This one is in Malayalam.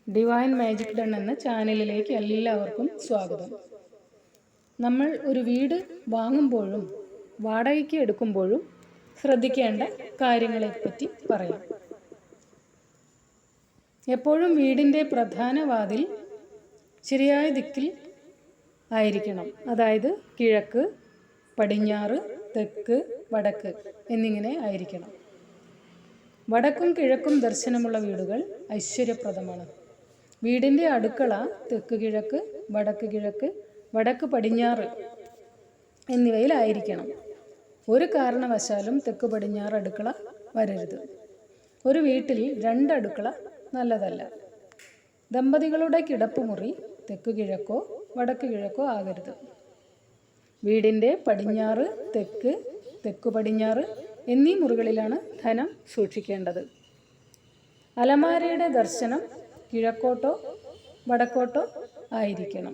ഡിവൈൻ മാജിക് ഡൺ എന്ന ചാനലിലേക്ക് എല്ലാവർക്കും സ്വാഗതം. നമ്മൾ ഒരു വീട് വാങ്ങുമ്പോഴും വാടകയ്ക്ക് എടുക്കുമ്പോഴും ശ്രദ്ധിക്കേണ്ട കാര്യങ്ങളെപ്പറ്റി പറയാം. എപ്പോഴും വീടിൻ്റെ പ്രധാന വാതിൽ ശരിയായ ദിക്കിൽ ആയിരിക്കണം. അതായത് കിഴക്ക്, പടിഞ്ഞാറ്, തെക്ക്, വടക്ക് എന്നിങ്ങനെ ആയിരിക്കണം. വടക്കും കിഴക്കും ദർശനമുള്ള വീടുകൾ ഐശ്വര്യപ്രദമാണ്. വീടിൻ്റെ അടുക്കള തെക്ക് കിഴക്ക്, വടക്ക് കിഴക്ക്, വടക്ക് പടിഞ്ഞാറ് എന്നിവയിലായിരിക്കണം. ഒരു കാരണവശാലും തെക്ക് പടിഞ്ഞാറ് അടുക്കള വരരുത്. ഒരു വീട്ടിൽ 2 അടുക്കള നല്ലതല്ല. ദമ്പതികളുടെ കിടപ്പുമുറി തെക്ക് കിഴക്കോ വടക്ക് കിഴക്കോ ആകരുത്. വീടിൻ്റെ പടിഞ്ഞാറ്, തെക്ക്, തെക്കു പടിഞ്ഞാറ് എന്നീ മുറികളിലാണ് ധനം സൂക്ഷിക്കേണ്ടത്. അലമാരയുടെ ദർശനം കിഴക്കോട്ടോ വടക്കോട്ടോ ആയിരിക്കണം.